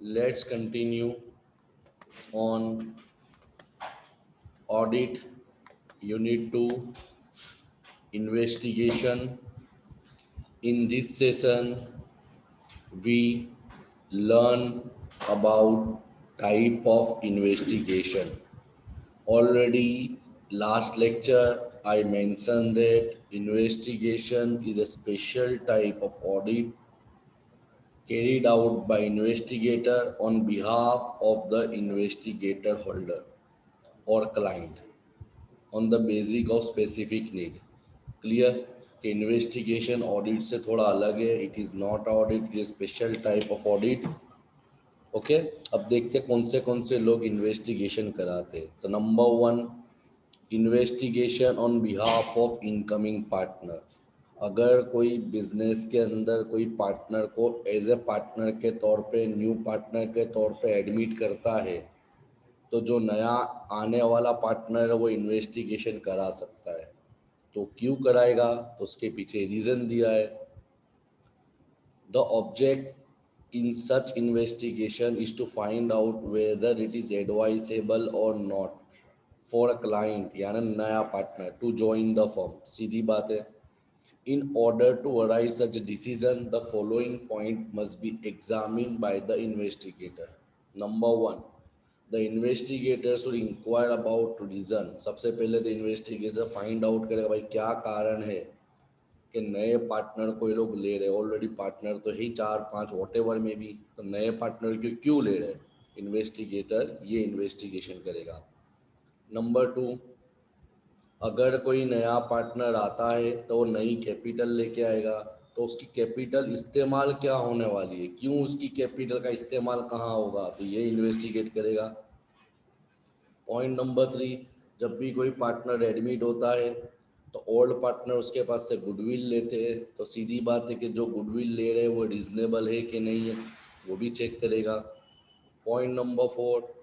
Let's continue on audit unit 2 investigation. In this session, we learn about type of investigation. Already last lecture I mentioned that investigation is a special type of audit carried out by investigator on behalf of the investigator holder or client on the basis of specific need. Clear कि investigation audit से थोड़ा अलग है. It is not audit, ये special type of audit. Okay, अब देखते हैं कौन से लोग इन्वेस्टिगेशन कराते हैं. तो number one, investigation on behalf of incoming partner. अगर कोई बिजनेस के अंदर कोई पार्टनर को एज ए पार्टनर के तौर पे, न्यू पार्टनर के तौर पे एडमिट करता है, तो जो नया आने वाला पार्टनर है वो इन्वेस्टिगेशन करा सकता है. तो क्यों कराएगा, तो उसके पीछे रीज़न दिया है. The object in such investigation is to find out whether it is advisable और नॉट फॉर अ क्लाइंट यानी नया partner to join the firm. सीधी बात है. In order to arrive such decision the following point must be examined by the investigator. Number one, the investigator should enquire about reason. सबसे पहले तो investigator find out करेगा भाई क्या कारण है कि नए पार्टनर को ये लोग ले रहे. ऑलरेडी पार्टनर तो ही चार पांच वॉट एवर में भी, तो नए पार्टनर को क्यों ले रहे. इन्वेस्टिगेटर ये इन्वेस्टिगेशन करेगा. नंबर टू, अगर कोई नया पार्टनर आता है तो वो नई कैपिटल लेके आएगा, तो उसकी कैपिटल इस्तेमाल क्या होने वाली है, क्यों उसकी कैपिटल का इस्तेमाल कहाँ होगा, तो ये इन्वेस्टिगेट करेगा. पॉइंट नंबर थ्री, जब भी कोई पार्टनर एडमिट होता है तो ओल्ड पार्टनर उसके पास से गुडविल लेते हैं, तो सीधी बात है कि जो गुडविल ले रहे हैं वो रीजनेबल है कि नहीं है, वो भी चेक करेगा. पॉइंट नंबर फोर,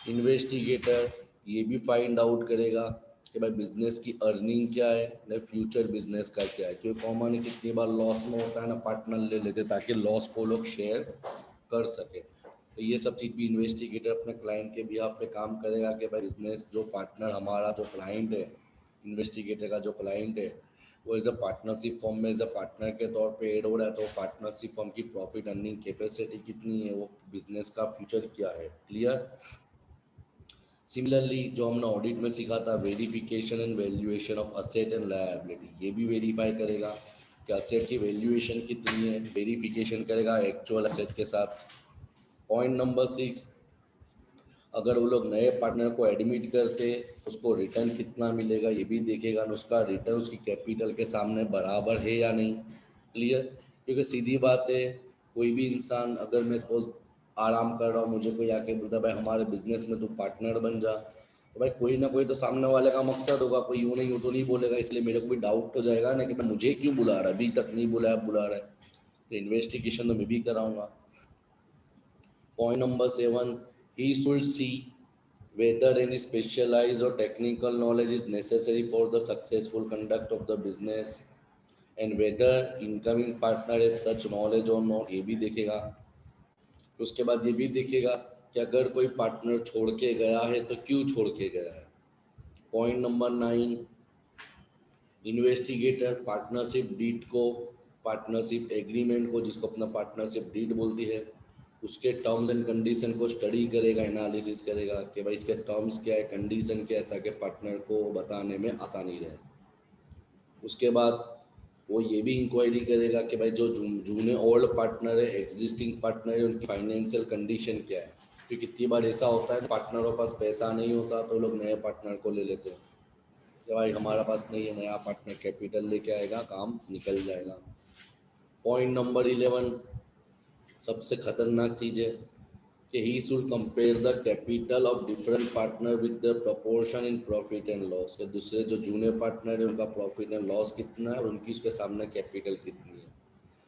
इन्वेस्टिगेटर ये भी फाइंड आउट करेगा कि भाई बिजनेस की अर्निंग क्या है ना, फ्यूचर बिजनेस का क्या है. क्योंकि कॉमन कितनी बार लॉस में होता है ना, पार्टनर ले लेते ताकि लॉस को लोग शेयर कर सके. तो ये सब चीज़ भी इन्वेस्टिगेटर अपने क्लाइंट के बिहाफ पे काम करेगा कि भाई बिजनेस जो पार्टनर हमारा जो क्लाइंट है, इन्वेस्टिगेटर का जो क्लाइंट है, वो एज अ पार्टनरशिप फॉर्म में एज अ पार्टनर के तौर पे ऐड हो रहा है, तो पार्टनरशिप फॉर्म की प्रॉफिट अर्निंग कैपेसिटी कितनी है, वो बिजनेस का फ्यूचर क्या है. क्लियर. सिमिलरली जो हमने ऑडिट में सीखा था, verification and valuation of asset and liability, ये भी वेरीफाई करेगा कि असेट की वैल्यूएशन कितनी है, वेरिफिकेशन करेगा एक्चुअल असेट के साथ. पॉइंट नंबर सिक्स, अगर वो लोग नए पार्टनर को एडमिट करते उसको रिटर्न कितना मिलेगा ये भी देखेगा, और उसका रिटर्न उसकी कैपिटल के सामने बराबर है या नहीं. क्लियर. क्योंकि सीधी बात है, कोई भी इंसान, अगर मैं सपोज आराम कर रहा हूँ, मुझे कोई आके बोलता है भाई हमारे बिजनेस में तू पार्टनर बन जा, तो भाई कोई ना कोई तो सामने वाले का मकसद होगा, कोई यूँ नहीं यूँ तो नहीं बोलेगा. इसलिए मेरे को भी डाउट तो जाएगा ना कि भाई मुझे क्यों बुला रहा है, अभी तक नहीं बुलाया, बुला रहा है. तो इन्वेस्टिगेशन तो मैं भी कराऊंगा. Point number seven, he should see whether any specialized or technical knowledge is necessary for the successful conduct of the business and whether incoming partner has such knowledge or not, ये भी देखेगा. उसके बाद ये भी देखेगा कि अगर कोई पार्टनर छोड़ के गया है तो क्यों छोड़ के गया है. Point number nine, investigator partnership deed को, पार्टनरशिप एग्रीमेंट को, जिसको अपना पार्टनरशिप डीड बोलती है, उसके टर्म्स एंड कंडीशन को स्टडी करेगा, एनालिसिस करेगा कि भाई इसके टर्म्स क्या है, कंडीशन क्या है, ताकि पार्टनर को बताने में आसानी रहे. उसके बाद वो ये भी इंक्वायरी करेगा कि भाई जो जूने ओल्ड पार्टनर है, एग्जिस्टिंग पार्टनर है, उनकी फाइनेंशियल कंडीशन क्या है. क्योंकि कितनी बार ऐसा होता है पार्टनरों के पास पैसा नहीं होता तो लोग नए पार्टनर को ले लेते हैं कि भाई हमारा पास नहीं है, नया पार्टनर कैपिटल लेके आएगा, काम निकल जाएगा. पॉइंट नंबर 11, सबसे खतरनाक चीज़ है कि he should compare the capital of different partner with the proportion in profit and loss. के दूसरे जो जूनियर पार्टनर है उनका प्रॉफिट एंड लॉस कितना है और उनकी उसके सामने कैपिटल कितनी है,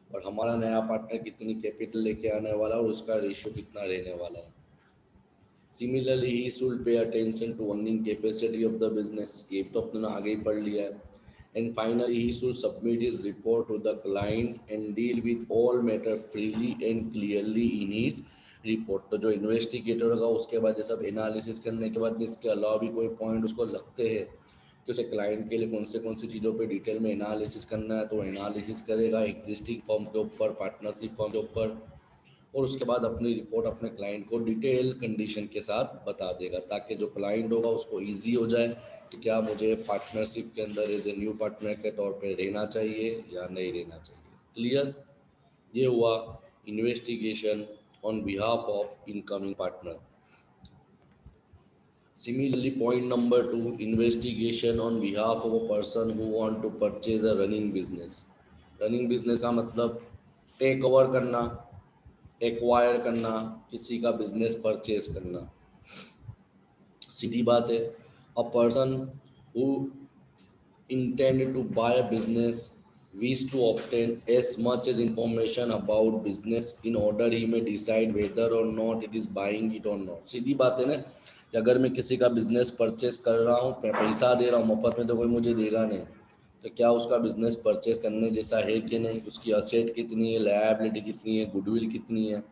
और हमारा नया पार्टनर कितनी कैपिटल लेके आने वाला है और उसका रेशियो कितना रहने वाला है. Similarly he should pay attention to earning capacity of the business, ये तो अपने आगे ही पढ़ लिया है. And finally, he should submit his report to the client and deal with all matter freely and clearly in his report. तो जो investigator होगा उसके बाद ये सब एनालिसिस करने के बाद इसके अलावा भी कोई पॉइंट उसको लगते हैं कि उसे क्लाइंट के लिए कौन सी चीज़ों पे डिटेल में एनालिसिस करना है, तो एनालिसिस करेगा एग्जिस्टिंग फर्म के ऊपर, पार्टनरशिप फर्म के ऊपर, और उसके बाद अपनी रिपोर्ट अपने क्लाइंट को डिटेल कंडीशन के साथ बता देगा, ताकि जो क्लाइंट होगा उसको ईजी हो जाए कि क्या मुझे पार्टनरशिप के अंदर एज ए न्यू पार्टनर के तौर पे रहना चाहिए या नहीं रहना चाहिए। क्लियर? ये हुआ investigation on behalf of incoming partner. Similarly, point number two, investigation on behalf of a person who want to purchase a running business. Running business का मतलब टेक ओवर करना, एक्वायर करना, किसी का बिजनेस परचेज करना। सीधी बात है, a person who intend to buy a business wish to obtain as much as information about business in order he may decide whether or not it is buying it or not। सीधी बात है ना कि अगर मैं किसी का business purchase कर रहा हूँ, पैसा दे रहा हूँ, मुफ्त में तो कोई मुझे देगा नहीं, तो क्या उसका बिजनेस परचेस करने जैसा है कि नहीं, उसकी असेट कितनी है, लायबिलिटी कितनी है, गुडविल कितनी है।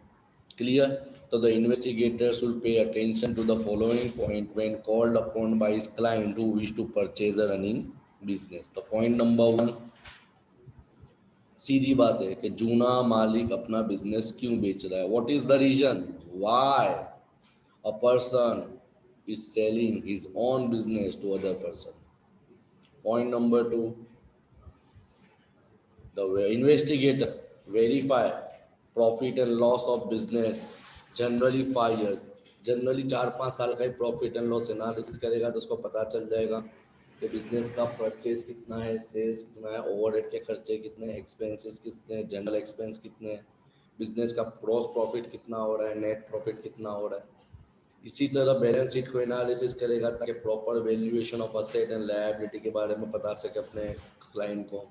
Clear? So the investigator should pay attention to the following point when called upon by his client who wish to purchase a running business। तो point number one, सीधी बात है कि जूना मालिक अपना बिजनेस क्यों बेच रहा है। What is the reason why a person is selling his own business to other person. Point number two, the investigator verify profit and loss of business generally 5 years। Generally 4-5 साल का ही प्रॉफिट एंड लॉस एनालिसिस करेगा तो उसको पता चल जाएगा कि business का परचेज कितना है, सेल्स कितना है, ओवरहेड के खर्चे कितने हैं, एक्सपेंसेस कितने हैं, जनरल एक्सपेंस कितने हैं, बिजनेस का ग्रॉस प्रॉफिट कितना हो रहा है, नेट प्रॉफिट कितना हो रहा है। इसी तरह बैलेंस शीट को एनालिसिस करेगा ताकि proper valuation of asset and liability के बारे में बता सके अपने क्लाइंट को।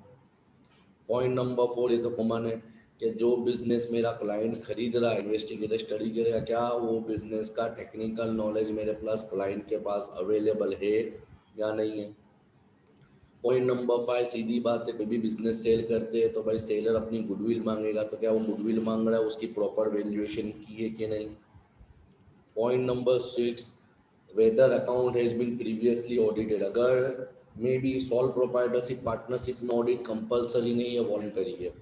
पॉइंट नंबर फोर, ये तो कॉमन है कि जो बिजनेस मेरा क्लाइंट खरीद रहा है, इन्वेस्टिगेटर स्टडी करेगा क्या वो बिजनेस का टेक्निकल नॉलेज मेरे प्लस क्लाइंट के पास अवेलेबल है या नहीं है। पॉइंट नंबर फाइव, सीधी बात है, कोई भी बिजनेस सेल करते हैं तो भाई सेलर अपनी गुडविल मांगेगा, तो क्या वो गुडविल मांग रहा है उसकी प्रॉपर वैल्यूएशन की है कि नहीं। Point number six, whether account has been previously audited. अगर may be sole proprietorship partnership में ऑडिट कंपलसरी नहीं है, वॉलंटरी है,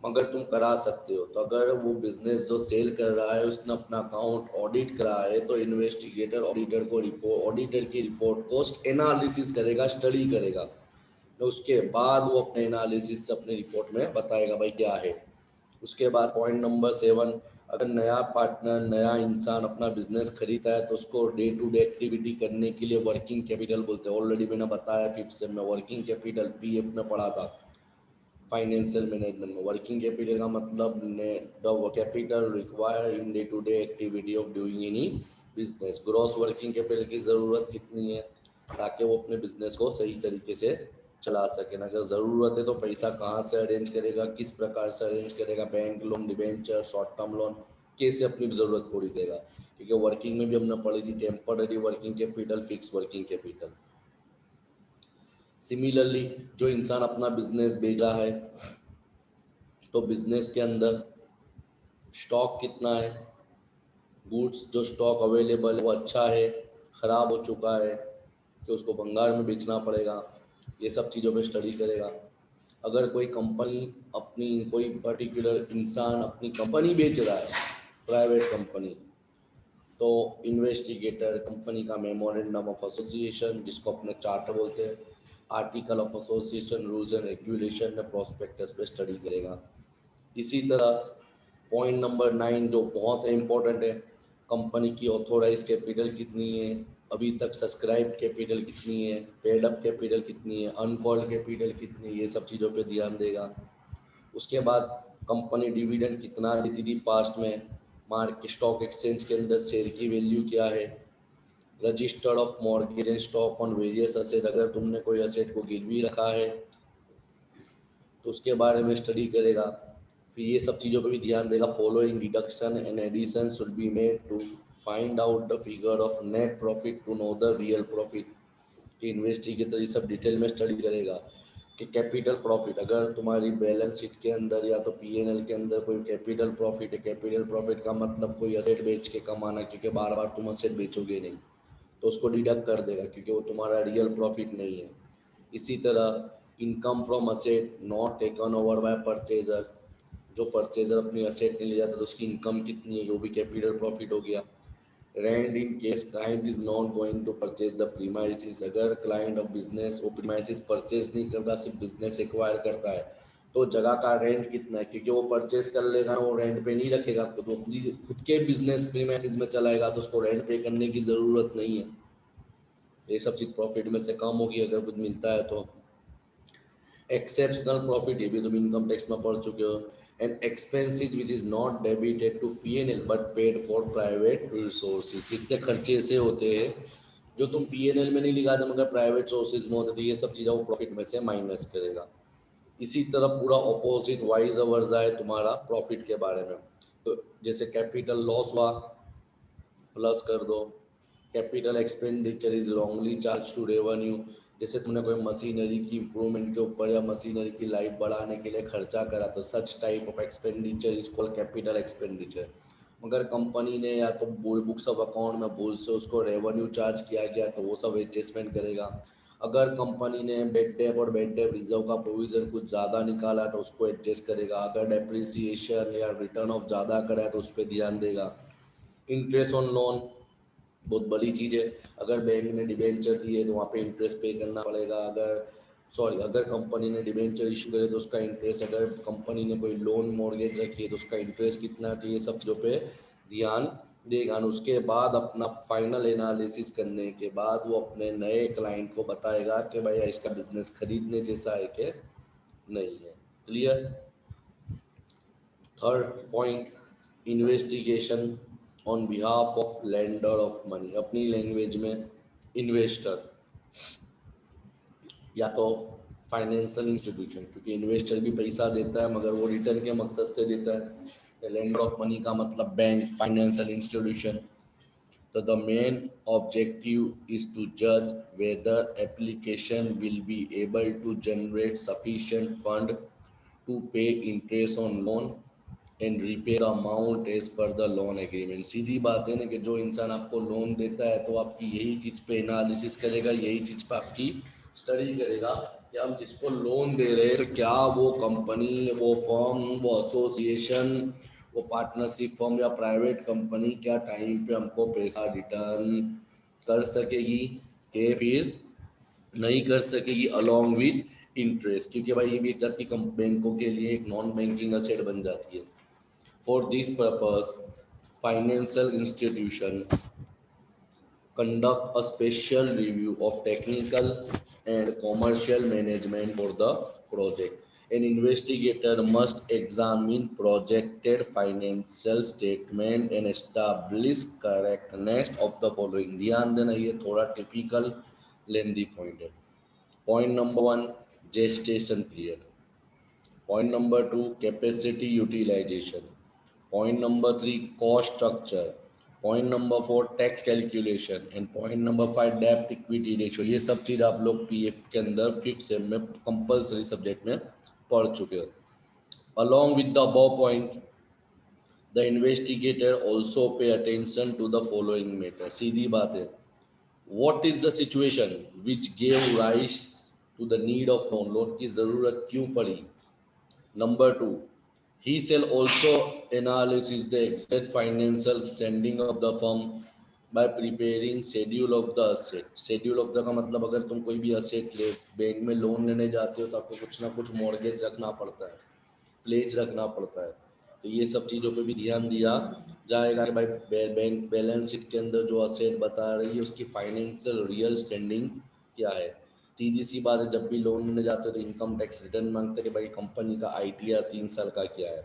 मगर तुम करा सकते हो। तो अगर वो बिजनेस जो सेल कर रहा है उसने अपना अकाउंट ऑडिट करा है तो इन्वेस्टिगेटर ऑडिटर को रिपोर्ट, ऑडिटर की रिपोर्ट को एनालिसिस करेगा, स्टडी करेगा, तो उसके बाद वो अपने एनालिसिस से अपनी रिपोर्ट में बताएगा भाई क्या है। उसके बाद पॉइंट नंबर सेवन, अगर नया पार्टनर, नया इंसान अपना बिजनेस खरीदा है तो उसको डे टू डे एक्टिविटी करने के लिए वर्किंग कैपिटल बोलते हैं। ऑलरेडी मैंने बताया फिफ्थ सेम में, वर्किंग कैपिटल पीएफ में पढ़ा था फाइनेंशियल मैनेजमेंट में। वर्किंग कैपिटल का मतलब the capital require in day to day activity of doing any business. Gross working capital की ज़रूरत कितनी है ताकि वो अपने बिजनेस को सही तरीके से चला सके। अगर ज़रूरत है तो पैसा कहाँ से अरेंज करेगा, किस प्रकार से अरेंज करेगा, bank loan, debenture, short term loan, कैसे अपनी ज़रूरत पूरी करेगा। क्योंकि वर्किंग में भी हमने पढ़ी थी temporary working capital, fix working capital. Similarly जो इंसान अपना बिजनेस बेच रहा है तो बिजनेस के अंदर स्टॉक कितना है, गुड्स जो स्टॉक अवेलेबल है वो अच्छा है, ख़राब हो चुका है, कि उसको भंगार में बेचना पड़ेगा, ये सब चीज़ों पे स्टडी करेगा। अगर कोई कंपनी, अपनी कोई पर्टिकुलर इंसान अपनी कंपनी बेच रहा है, प्राइवेट कंपनी, तो इन्वेस्टिगेटर कंपनी का मेमोरेंडम ऑफ एसोसिएशन, जिसको अपने चार्टर बोलते हैं, article of association, rules and regulation में प्रोस्पेक्टस पे स्टडी करेगा। इसी तरह पॉइंट नंबर 9 जो बहुत इम्पोर्टेंट है, कंपनी की ऑथोराइज कैपिटल कितनी है, अभी तक सब्सक्राइब कैपिटल कितनी है, पेड अप कैपिटल कितनी है, अनकॉल्ड कैपिटल कितनी है, ये सब चीज़ों पे ध्यान देगा। उसके बाद कंपनी डिविडेंड कितना देती थी पास्ट में, मार्केट स्टॉक एक्सचेंज के अंदर शेयर की वैल्यू क्या है, registered of mortgage and stock on various asset, अगर तुमने कोई असेट को गिरवी रखा है तो उसके बारे में स्टडी करेगा। फिर ये सब चीज़ों पे भी ध्यान देगा। Following deduction and addition should be made to find out the figure of net profit to know the real profit. कि इन्वेस्टिगेटर ये सब डिटेल में स्टडी करेगा कि कैपिटल प्रॉफिट, अगर तुम्हारी बैलेंस शीट के अंदर या तो पीएनएल के अंदर कोई कैपिटल प्रॉफिट है, कैपिटल प्रॉफिट का मतलब कोई असेट बेच के कमाना, क्योंकि बार बार तुम असेट बेचोगे नहीं, तो उसको डिडक्ट कर देगा क्योंकि वो तुम्हारा रियल प्रॉफिट नहीं है। इसी तरह income from asset not taken over by purchaser, जो परचेजर अपनी असेट नहीं ले जाता तो उसकी इनकम कितनी है, वो भी कैपिटल प्रॉफिट हो गया। Rent in case client is not going to purchase the premises, अगर क्लाइंट ऑफ बिजनेस वो प्रीमाइसिस परचेज नहीं करता, सिर्फ बिजनेस एक्वायर करता है, तो जगह का रेंट कितना है, क्योंकि वो परचेज कर लेगा, वो रेंट पे नहीं रखेगा खुद, वो खुद के बिजनेस प्रीमाइसिस में चलाएगा, तो उसको रेंट पे करने की ज़रूरत नहीं है। ये सब चीज़ प्रॉफिट में से कम होगी अगर कुछ मिलता है तो। एक्सेप्शनल प्रॉफिट, ये भी तुम इनकम टैक्स में पढ़ चुके हो। And expenses which is not debited to PNL but paid for private resources, इतने खर्चे ऐसे होते हैं जो तुम पीएनएल में नहीं लिखाते मगर प्राइवेट सोर्सेज में होते थे, ये सब चीज़ें वो प्रॉफिट में से माइनस करेगा। इसी तरह पूरा ऑपोजिट वाइज वर्सा है तुम्हारा प्रॉफिट के बारे में। तो जैसे कैपिटल लॉस हुआ, प्लस कर दो। Capital expenditure is wrongly charge to revenue, जैसे तुमने कोई मशीनरी की इम्प्रूवमेंट के ऊपर या मशीनरी की लाइफ बढ़ाने के लिए खर्चा करा, तो such type of expenditure is called capital expenditure. मगर कंपनी ने या तो बुक्स ऑफ अकाउंट में भूल से उसको रेवेन्यू चार्ज किया गया तो वो सब एडजस्टमेंट करेगा। अगर कंपनी ने बेड डेप और बेड डेप रिजर्व का प्रोविज़न कुछ ज़्यादा निकाला तो उसको एडजस्ट करेगा। अगर डेप्रिसिएशन या रिटर्न ऑफ ज़्यादा करा है तो उस पर ध्यान देगा। इंटरेस्ट ऑन लोन बहुत बड़ी चीज़ है, अगर बैंक ने डिबेंचर दिए तो वहाँ पे इंटरेस्ट पे करना पड़ेगा। अगर कंपनी ने डिबेंचर इशू करे तो उसका इंटरेस्ट, अगर कंपनी ने कोई लोन मॉर्गेज रखी है तो उसका इंटरेस्ट कितना है, तो ये सब चीज़ों पे ध्यान देगा। और उसके बाद अपना फाइनल एनालिसिस करने के बाद वो अपने नए क्लाइंट को बताएगा कि भाई इसका बिजनेस खरीदने जैसा है कि नहीं है। Clear. Third point, investigation on behalf of lender of money, अपनी लैंग्वेज में इन्वेस्टर या तो फाइनेंशियल इंस्टीट्यूशन, क्योंकि इन्वेस्टर भी पैसा देता है मगर वो रिटर्न के मकसद से देता है। लेंडर ऑफ मनी का मतलब बैंक, फाइनेंशियल इंस्टीट्यूशन। तो the main objective is to judge whether application will be able to generate sufficient fund to pay interest on loan and repay the amount as per the loan agreement। सीधी बात है ना कि जो इंसान आपको loan देता है तो आपकी यही चीज़ पे एनालिसिस करेगा, यही चीज़ पे आपकी स्टडी करेगा कि हम जिसको लोन दे रहे हैं तो क्या वो कंपनी, वो फर्म, वो एसोसिएशन, वो पार्टनरशिप फर्म या प्राइवेट कंपनी क्या टाइम पे हमको पैसा रिटर्न कर सकेगी कि फिर नहीं कर सकेगी अलॉन्ग विद इंटरेस्ट, क्योंकि भाई ये भी एक जाती बैंकों के लिए एक नॉन बैंकिंग असेट बन जाती है। For this purpose financial institution conduct a special review of technical and commercial management for the project. An investigator must examine projected financial statement and establish correctness of the following। ध्यान देना, ये थोड़ा typical लेंदी point है। Point number one, gestation period। Point number two, capacity utilization. Point number three, cost structure. Point number four, tax calculation. And point number five, debt equity ratio। ये सब चीज़ आप लोग PF के अंदर फिफ्थ सेम में compulsory subject में पढ़ चुके हो। Along with the above point, the investigator also pay attention to the following matter। सीधी बात है, what is the situation which gave rise to the need of loan, loan की ज़रूरत क्यों पड़ी। Number two, he shall also analyze the exact financial standing of the firm by preparing schedule of the asset। schedule of the का मतलब अगर तुम कोई भी asset ले, बैंक में लोन लेने जाते हो तो आपको कुछ ना कुछ मॉर्गेज रखना पड़ता है, प्लेज रखना पड़ता है। तो ये सब चीज़ों पे भी ध्यान दिया जाएगा कि भाई बैंक बैलेंस शीट के अंदर जो असेट बता रही है उसकी फाइनेंशियल रियल स्टैंडिंग क्या है। सीधी सी बात है, जब भी लोन लेने जाते हो तो इनकम टैक्स रिटर्न मांगते हैं कि भाई कंपनी का आईटीआर 3 साल का क्या है।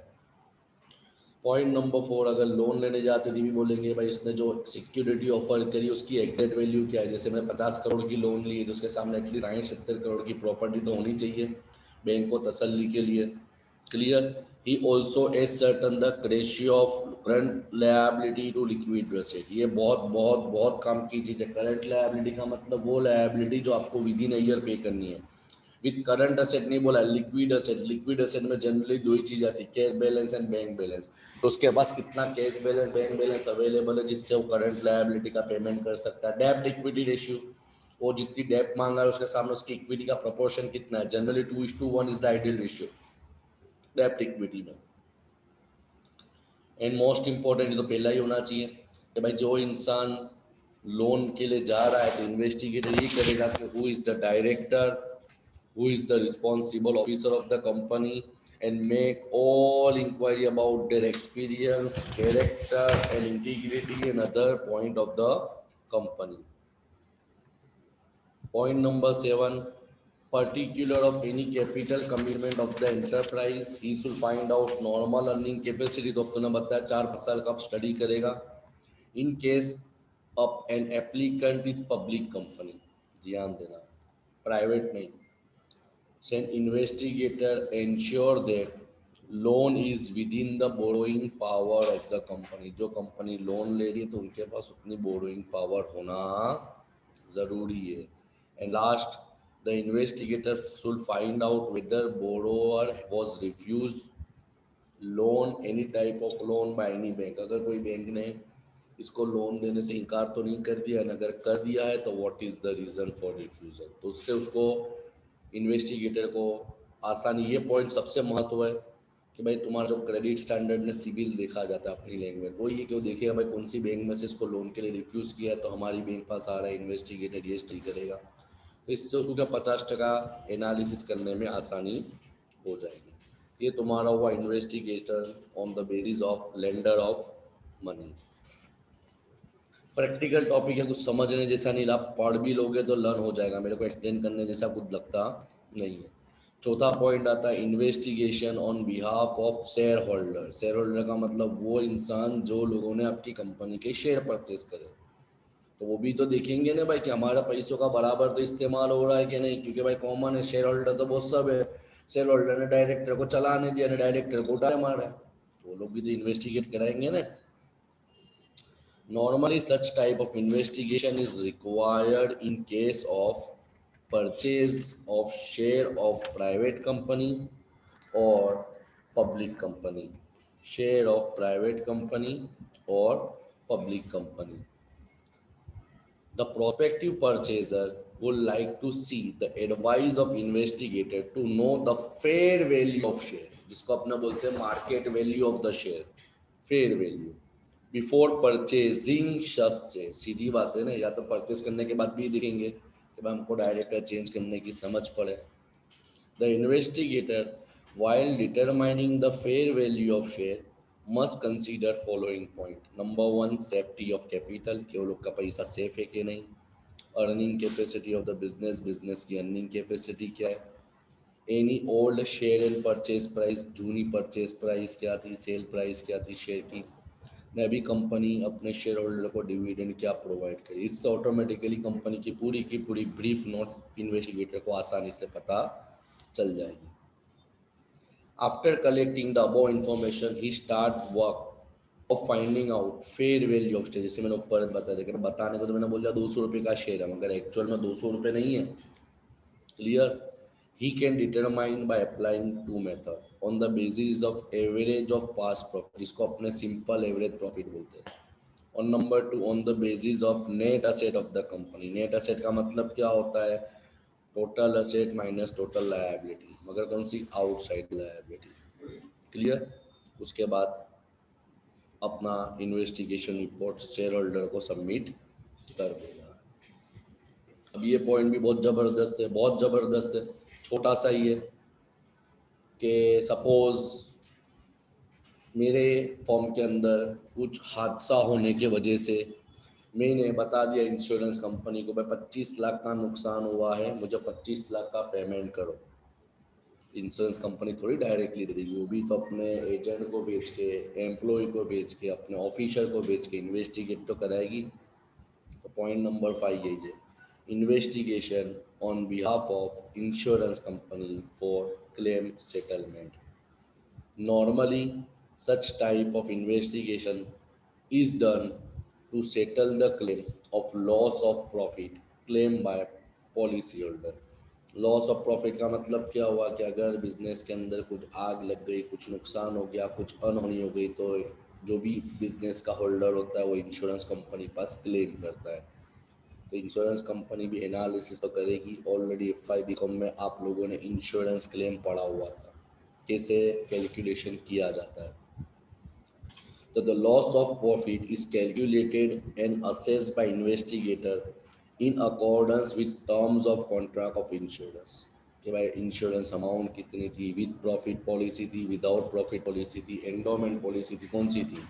पॉइंट नंबर फोर, अगर लोन लेने जाते तो भी बोलेंगे भाई उसने जो सिक्योरिटी ऑफर करी उसकी एग्जैक्ट वैल्यू क्या है। जैसे मैंने 50 करोड़ की लोन ली है तो उसके सामने एटलीस्ट 60-70 करोड़ की प्रॉपर्टी तो होनी चाहिए बैंक को तसल्ली के लिए। Clear. He also ascertain the ratio of current liability to liquid asset. ये बहुत बहुत बहुत काम की चीज़ है। करंट लायबिलिटी का मतलब वो लायबिलिटी जो आपको विद इन ईयर पे करनी है। विद करंट असेट नहीं बोला, लिक्विड असेट। लिक्विड असेट में जनरली दो ही चीज आती है, cash balance and bank balance. तो उसके पास कितना cash balance bank balance available है जिससे वो करंट लायबिलिटी का पेमेंट कर सकता है। डेब्ट इक्विटी रेशियो, वो जितनी डेब्ट मांगा है उसके सामने उसकी इक्विटी का प्रोपोर्शन कितना है। Generally 2:1 is the ideal ratio डेब्ट इक्विटी में। एंड मोस्ट इंपॉर्टेंट तो पहला ही होना चाहिए कि भाई जो इंसान लोन के लिए जा रहा है तो इन्वेस्टिगेटर ये करेगा कि who is the director, who is the responsible officer of the company, and make all inquiry about their experience, character and integrity and other point of the company. Point number 7, particular of any capital commitment of the enterprise, he should find out normal earning capacity। तो अब तूने बताया 4-5 साल का study करेगा। In case of an applicant is public company, ध्यान देना, private नहीं। So an investigator ensure that loan is within the borrowing power of the company। जो कंपनी लोन ले रही है तो उनके पास उतनी बोरोइंग पावर होना ज़रूरी है। And last, the investigator should find out whether borrower was refuse loan any type of loan by any bank. अगर कोई बैंक ने इसको लोन देने से इनकार तो नहीं कर दिया, अगर कर दिया है तो what is the reason for refusal. तो उससे उसको इन्वेस्टिगेटर को आसानी, ये पॉइंट सबसे महत्व है कि भाई तुम्हारा जो क्रेडिट स्टैंडर्ड में सिविल देखा जाता है अपनी लैंग्वेज, वो ये क्यों देखेगा भाई कौन सी बैंक में से इसको लोन के लिए रिफ्यूज़ किया है तो हमारी बैंक पास आ रहा है, इन्वेस्टिगेटर ये स्टडी करेगा। तो इससे उसको क्या 50% एनालिसिस करने में आसानी हो जाएगी। ये तुम्हारा हुआ investigation on the basis of lender of money. Practical topic है, कुछ समझने जैसा नहीं, आप पढ़ भी लोगे तो लर्न हो जाएगा, मेरे को एक्सप्लेन करने जैसा कुछ लगता नहीं है। चौथा पॉइंट आता है investigation on behalf of share holder. Share holder का मतलब वो इंसान जो लोगों ने आपकी कंपनी के शेयर परचेस करे, तो वो भी तो देखेंगे ना भाई कि हमारा पैसों का बराबर तो इस्तेमाल हो रहा है कि नहीं, क्योंकि भाई कॉमन है, शेयर होल्डर तो बहुत सब है। शेयर होल्डर ने डायरेक्टर को चलाने दिया ना, डायरेक्टर को उठाया मारा, तो वो लोग भी तो इन्वेस्टिगेट कराएंगे ना। Normally, such type of investigation is required in case of purchase of share of private company or public company, share of private company or public company. The prospective purchaser would like to see the advice of investigator to know the fair value of share, जिसको अपना बोलते हैं market value of the share, fair value, before purchasing. शब्द से सीधी बात है ना, या तो परचेज करने के बाद भी देखेंगे कि भाई हमको डायरेक्टर चेंज करने की समझ पड़े। The investigator while determining the fair value of share must consider following point। Number 1, safety of capital, कि वो लोग का पैसा सेफ है कि नहीं। Earning capacity of the business, business की अर्निंग कैपेसिटी क्या है। Any old share and purchase price, Juni purchase price क्या थी, सेल प्राइस क्या थी शेयर की। ने अभी कंपनी अपने शेयर होल्डर को डिविडेंड क्या प्रोवाइड करे। इससे ऑटोमेटिकली कंपनी की पूरी ब्रीफ नोट इन्वेस्टिगेटर को आसानी से पता चल जाएगी। After collecting the above information he start work of finding out fair value of share. जैसे मैंने ऊपर बताया था, बताने को तो मैंने बोला 200 रुपये का शेयर है, मगर एक्चुअल में 200 रुपये नहीं है। Clear. He can determine by applying two method on the basis of average of past profit, जिसको अपने सिंपल एवरेज प्रॉफिट बोलते हैं। और number 2, on the basis of net asset of the company. Net asset का मतलब क्या होता है, total asset minus total liability, मगर कौन सी, आउटसाइड लायबिलिटी। क्लियर। उसके बाद अपना इन्वेस्टिगेशन रिपोर्ट शेयर होल्डर को सबमिट कर देगा। अब ये पॉइंट भी बहुत ज़बरदस्त है, बहुत ज़बरदस्त है, छोटा सा ही है कि सपोज मेरे फॉर्म के अंदर कुछ हादसा होने के वजह से मैंने बता दिया इंश्योरेंस कंपनी को भाई 25 लाख का नुकसान हुआ है, मुझे 25 लाख का पेमेंट करो। इंश्योरेंस कंपनी थोड़ी डायरेक्टली दे देगी, वो भी तो अपने एजेंट को बेच के, एम्प्लॉय को बेच के, अपने ऑफिसर को बेच के इन्वेस्टिगेट तो कराएगी। तो पॉइंट नंबर 5 यही है, investigation on behalf of insurance company for claim settlement. Normally, such type of investigation is done to settle the claim of loss of profit claimed by policyholder। Loss of profit का मतलब क्या हुआ कि अगर business के अंदर कुछ आग लग गई, कुछ नुकसान हो गया, कुछ अनहोनी हो गई, तो जो भी बिजनेस का होल्डर होता है वो इंश्योरेंस कंपनी पास क्लेम करता है। तो इंश्योरेंस कंपनी भी एनालिसिस तो करेगी। Already F I B com में आप लोगों ने इंश्योरेंस क्लेम पढ़ा हुआ था, कैसे कैलकुलेशन किया जाता है। तो the loss of profit is calculated and assessed by investigator in accordance with terms of contract of insurance। कि भाई इंश्योरेंस अमाउंट कितनी थी, विद प्रॉफिट पॉलिसी थी, विदाउट प्रॉफिट पॉलिसी थी, एंडोमेंट पॉलिसी थी, कौन सी थी।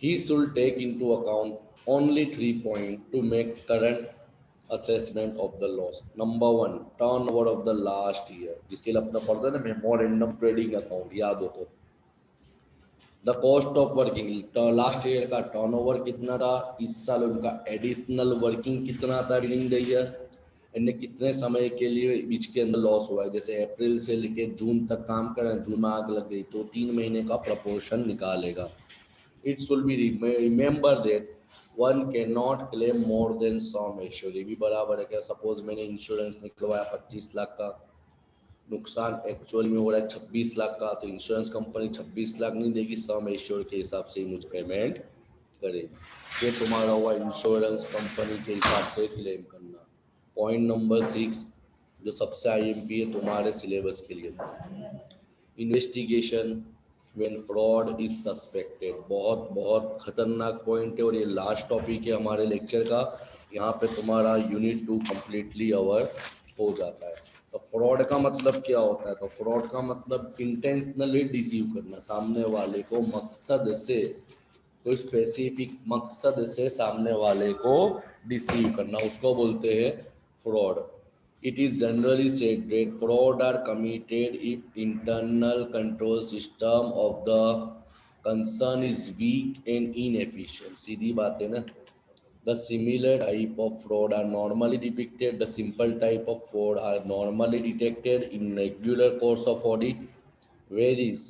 He should take into account only 3 points to make current assessment of the loss। Number one, turnover of the last year, जिसके लिए अपना पढ़ता है ना मेमोरेंडम ट्रेडिंग अकाउंट, याद हो तो। The cost of working, last year का टर्नओवर कितना था, इस साल उनका एडिशनल वर्किंग कितना था ड्यूरिंग द ईयर, इन्हें कितने समय के लिए बीच के अंदर लॉस हुआ है। जैसे अप्रैल से लेके जून तक काम कर रहे हैं, जून में आग लग गई तो 3 महीने का प्रपोर्शन निकालेगा। It should be remember that one can not claim more than sum assure. ये भी बराबर है क्या, सपोज मैंने इंश्योरेंस निकलवाया 25 लाख का, नुकसान एक्चुअल में हो रहा है 26 लाख का, तो इंश्योरेंस कंपनी 26 लाख नहीं देगी, सम एश्योर के हिसाब से ही मुझे पेमेंट करेगी। ये तुम्हारा हुआ इंश्योरेंस कंपनी के हिसाब से क्लेम करना। पॉइंट नंबर 6 जो सबसे आईएमपी है तुम्हारे सिलेबस के लिए, investigation when fraud is suspected. बहुत बहुत खतरनाक पॉइंट है और ये लास्ट टॉपिक है हमारे लेक्चर का। यहाँ पे तुम्हारा यूनिट 2 कम्प्लीटली अवर हो जाता है। तो फ्रॉड का मतलब क्या होता है, तो फ्रॉड का मतलब इंटेंशनली डिसीव करना, सामने वाले को मकसद से, कोई स्पेसिफिक मकसद से सामने वाले को डिसीव करना, उसको बोलते हैं fraud. It is generally said that fraud are committed if internal control system of the concern is weak and inefficient। सीधी बात है ना। The similar type of fraud are normally depicted. The simple type of fraud are normally detected in regular course of audit, whereas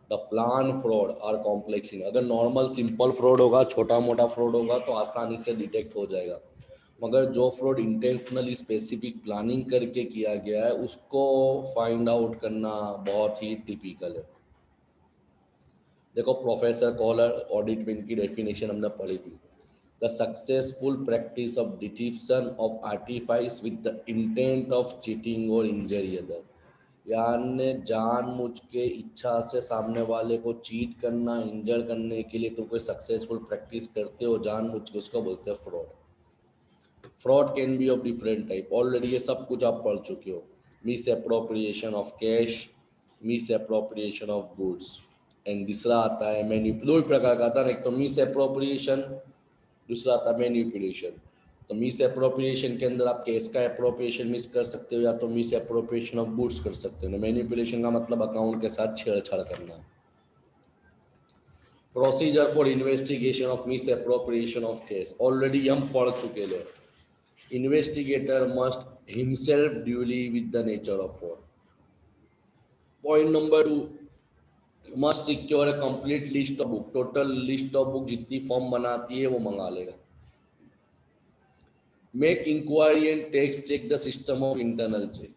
the plan fraud are complex in। अगर normal simple fraud होगा, छोटा मोटा fraud होगा तो आसानी से detect हो जाएगा, मगर जो फ्रॉड इंटेंशनली स्पेसिफिक प्लानिंग करके किया गया है उसको फाइंड आउट करना बहुत ही टिपिकल है। देखो प्रोफेसर कॉलर ऑडिट में इनकी डेफिनेशन हमने पढ़ी थी, the successful practice of detection of artifice with the intent of cheating और इंजरी अदर। यानी जानबूझ के इच्छा से सामने वाले को चीट करना, इंजर करने के लिए तुम कोई सक्सेसफुल प्रैक्टिस करते हो जानबूझ के, उसको बोलते हैं fraud. Fraud can be of different type, already ये सब कुछ आप पढ़ चुके हो। Miss appropriation of cash, miss appropriation of goods, and दूसरा आता है दो प्रकार का आता है, एक तो मिस अप्रोप्रिएशन, दूसरा आता है मैनिपुलेशन। तो मिस अप्रोप्रिएशन के अंदर आप कैश का अप्रोप्रिएशन मिस कर सकते हो, या तो मिस अप्रोप्रिएशन ऑफ गुड्स कर सकते हो। मैनिपुलेशन का मतलब अकाउंट के साथ छेड़छाड़ करना। Procedure for investigation of miss appropriation of cash already हम पढ़ चुके हैं। Investigator must himself duly with the nature of fraud। Point number 2, must secure a complete list of book, total list of book जितनी form बनाती है वो मंगा लेगा। Make inquiry and takes check the system of internal check।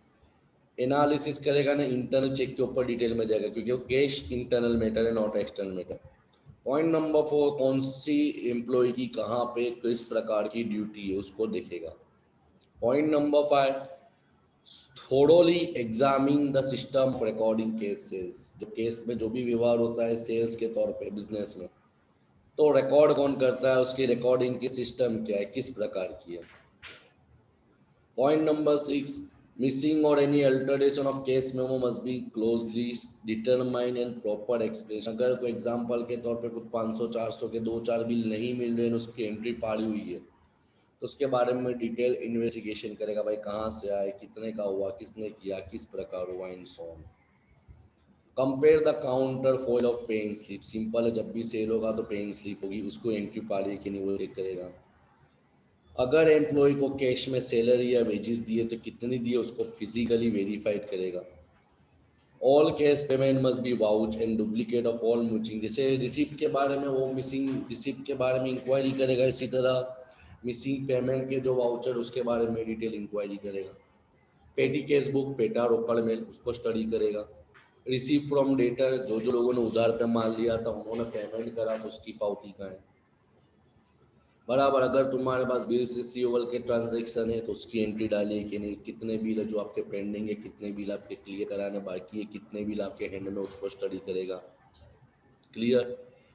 Analysis करेगा ना, internal check के ऊपर डिटेल में जाएगा, क्योंकि वो कैश इंटरनल मैटर है, not external matter. Point number 4, कौन सी एम्प्लॉय की कहाँ पे किस प्रकार की ड्यूटी है उसको देखेगा। Point number 5, thoroughly examine the system of recording cash sales. जो केस में जो भी व्यवहार होता है सेल्स के तौर पे बिजनेस में, तो रिकॉर्ड कौन करता है, उसकी रिकॉर्डिंग की सिस्टम क्या है, किस प्रकार की है। पॉइंट नंबर 6, मिसिंग और any alteration of case memo must be closely determine and proper explanation. अगर कोई एग्जांपल के तौर पे कुछ 500-400 के 2-4 बिल नहीं मिल रहे हैं, उसकी एंट्री पाड़ी हुई है, तो उसके बारे में डिटेल इन्वेस्टिगेशन करेगा, भाई कहाँ से आए, कितने का हुआ, किसने किया, किस प्रकार हुआ, and so on. Compare the counterfoil of paying slip. Simple है, जब भी सेल होगा तो पेइंग स्लिप होगी, उसको एंट्री पाड़ी कि नहीं वो चेक करेगा। अगर एम्प्लॉय को कैश में सैलरी या वेजेस दिए तो कितनी दिए उसको फिजिकली वेरीफाइड करेगा। All cash payment must be vouch and duplicate of all missing. जैसे रिसिप्ट के बारे में वो मिसिंग रिसिप्ट के बारे में इंक्वायरी करेगा, इसी तरह मिसिंग पेमेंट के जो वाउचर उसके बारे में डिटेल इंक्वायरी करेगा। पेटी केस बुक, पेटा रोकड़ मेल, उसको स्टडी करेगा। रिसीव फ्रॉम डेटर, जो जो लोगों ने उधार पे माल लिया था उन्होंने पेमेंट करा तो उसकी पावती का है। बराबर, अगर तुम्हारे पास बिल्स रिसीवेबल के ट्रांजैक्शन है तो उसकी एंट्री डालिए कि नहीं, कितने बिल है जो आपके पेंडिंग है, कितने बिल आपके क्लियर कराने बाकी है, कितने बिल आपके हैंड में, उसको स्टडी करेगा। क्लियर।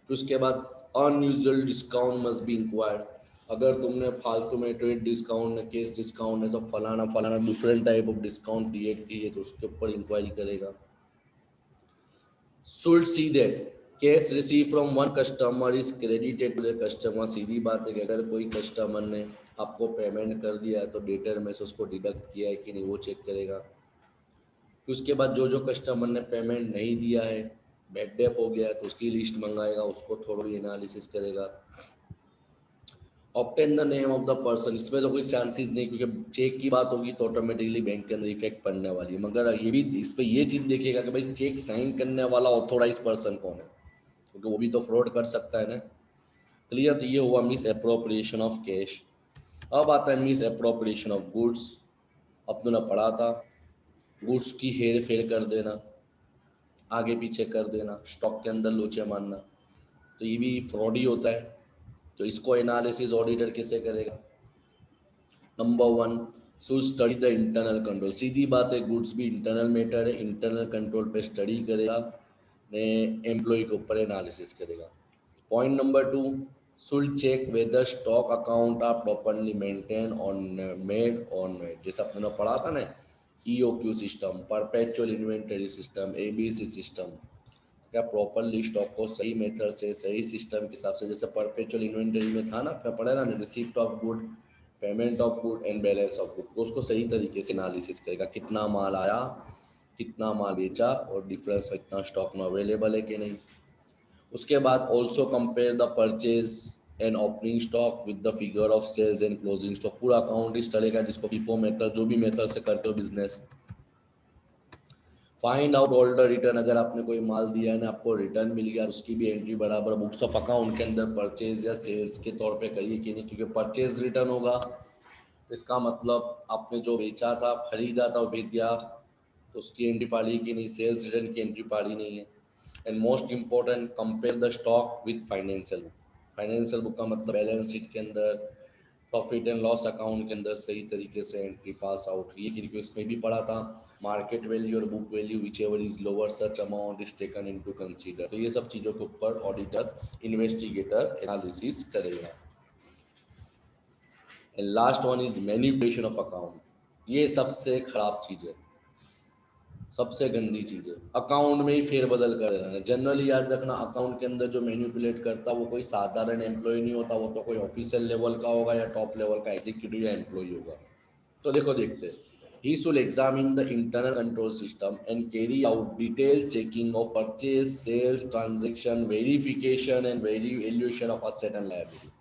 फिर उसके बाद unusual discount must be inquired, अगर तुमने फालतू में ट्रेड डिस्काउंट है, केस डिस्काउंट है, सब फलाना फलाना different type of discount create की है तो उसके ऊपर इंक्वायरी करेगा। Should see that cash receive from one customer is credited to the customer, सीधी बात है कि अगर कोई कस्टमर ने आपको पेमेंट कर दिया है तो डेटर में से उसको डिडक्ट किया है कि नहीं वो चेक करेगा। फिर उसके बाद जो जो कस्टमर ने पेमेंट नहीं दिया है, बैड डेप हो गया है, तो उसकी लिस्ट मंगाएगा, उसको थोड़ी एनालिसिस करेगा। Obtain the name of the person, इसमें तो कोई चांसेस नहीं क्योंकि चेक की बात होगी तो ऑटोमेटिकली बैंक के अंदर इफेक्ट पड़ने वाली है, मगर ये भी इस पर ये चीज़ देखेगा कि भाई चेक साइन करने वाला ऑथोराइज पर्सन कौन है, क्योंकि वो भी तो फ्रॉड कर सकता है ना। क्लियर। तो ये हुआ मिस अप्रोप्रिएशन ऑफ कैश। अब आता है मिस अप्रोप्रिएशन ऑफ गुड्स। अब तूने पढ़ा था, गुड्स की हेर फेर कर देना, आगे पीछे कर देना, स्टॉक के अंदर लोचे मारना, तो ये भी फ्रॉड ही होता है। तो इसको एनालिसिस ऑडिटर किससे करेगा? Number one, should study the internal control, सीधी बात है, गुड्स भी इंटरनल मैटर है, इंटरनल कंट्रोल पे स्टडी करेगा, ने एम्प्लॉय के ऊपर एनालिसिस करेगा। Point number two, should check whether stock account are properly maintain on made on made, जैसे अपने पढ़ा था ना, EOQ system, perpetual inventory system, ABC system, क्या प्रॉपरली स्टॉक को सही मेथड से सही सिस्टम के हिसाब से, जैसे परपेचुअल इन्वेंटरी में था ना अपने पढ़ा ना, receipt of good, payment of good and balance of good, तो उसको सही तरीके से एनालिसिस करेगा, कितना माल आया, कितना माल बेचा और डिफरेंस इतना स्टॉक में अवेलेबल है कि नहीं। उसके बाद also compare the purchase and opening stock with the figure of sales and closing stock, पूरा अकाउंट इस चलेगा जिसको FIFO मेथड, जो भी मेथड से करते हो business. Find out all the return, अगर आपने कोई माल दिया है ना, आपको रिटर्न मिल गया, उसकी भी एंट्री बराबर बुक्स ऑफ अकाउंट के अंदर परचेज या सेल्स के तौर पे करिए कि नहीं, क्योंकि परचेज रिटर्न होगा तो इसका मतलब आपने जो बेचा था, खरीदा था, वो बेच दिया, तो उसकी एंट्री पाली कि नहीं, सेल्स रिटर्न की एंट्री पाली नहीं है। And most important, compare the stock with financial book, financial book का मतलब बैलेंस शीट के अंदर, प्रॉफिट एंड लॉस अकाउंट के अंदर सही तरीके से एंट्री पास आउट, ये क्योंकि इसमें भी पढ़ा था, मार्केट वैल्यू और book value which ever is lower such amount is taken into consider, तो ये सब चीज़ों के ऊपर ऑडिटर इन्वेस्टिगेटर एनालिसिस करेगा। And last one is manipulation of account, ये सबसे खराब चीज़ है, सबसे गंदी चीज़ है, अकाउंट में ही फेरबदल कर देना है। जनरली याद रखना, अकाउंट के अंदर जो मैनिपुलेट करता है वो कोई साधारण एम्प्लॉय नहीं होता, वो तो कोई ऑफिशियल लेवल का होगा या टॉप लेवल का एग्जीक्यूटिव या एम्प्लॉय होगा। तो देखो देखते हैं, he should examine the internal control system and carry out detail checking of purchase, sales, transaction, verification and valuation of asset and liability,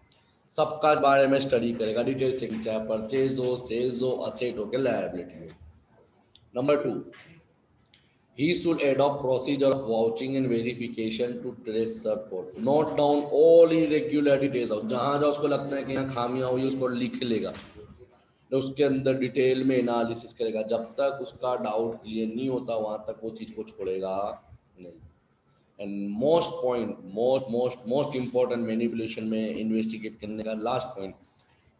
सबका बारे में स्टडी करेगा, डिटेल चेकिंग, चाहे परचेज हो, सेल्स हो, असेट हो, के लायबिलिटी हो। Number two, he should adopt procedure of vouching and verification to trace support, note down all irregularities, और जहाँ जहाँ उसको लगता है कि यहाँ खामियां हुई उसको लिख लेगा, तो उसके अंदर डिटेल में एनालिसिस करेगा, जब तक उसका डाउट क्लियर नहीं होता वहां तक वो चीज़ को छोड़ेगा नहीं। And most point, most important manipulation में इन्वेस्टिगेट करने का last point,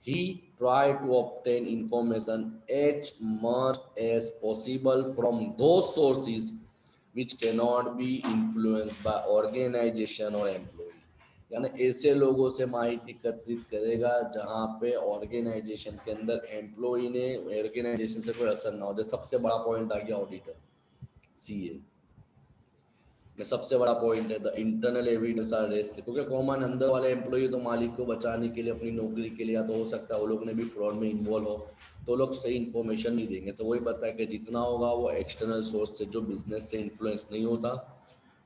he tried to obtain information as much as possible from those sources which cannot be influenced by organization or employee, यानी ऐसे लोगों से माहिती एकत्रित करेगा जहाँ पे ऑर्गेनाइजेशन के अंदर एम्प्लॉय ने, ऑर्गेनाइजेशन से कोई असर ना हो जाए। सबसे बड़ा पॉइंट आ गया ऑडिटर, CA में सबसे बड़ा पॉइंट है the internal evidence are rest, क्योंकि कॉमन अंदर वाले एम्प्लॉय तो मालिक को बचाने के लिए, अपनी नौकरी के लिए, या तो हो सकता है वो लोग ने भी फ्रॉड में इन्वॉल्व हो, तो लोग सही इन्फॉर्मेशन नहीं देंगे। तो वही पता है कि जितना होगा वो एक्सटर्नल सोर्स से, जो बिजनेस से इन्फ्लुएंस नहीं होता,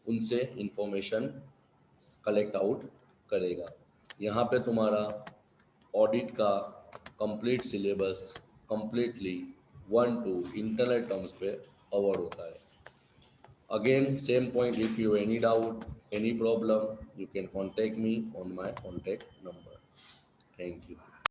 उनसे इंफॉर्मेशन कलेक्ट आउट करेगा। यहाँ पे तुम्हारा ऑडिट का complete syllabus completely 1 to internal terms पे कवर होता है। Again, same point, if you any doubt, any problem, you can contact me on my contact number. Thank you.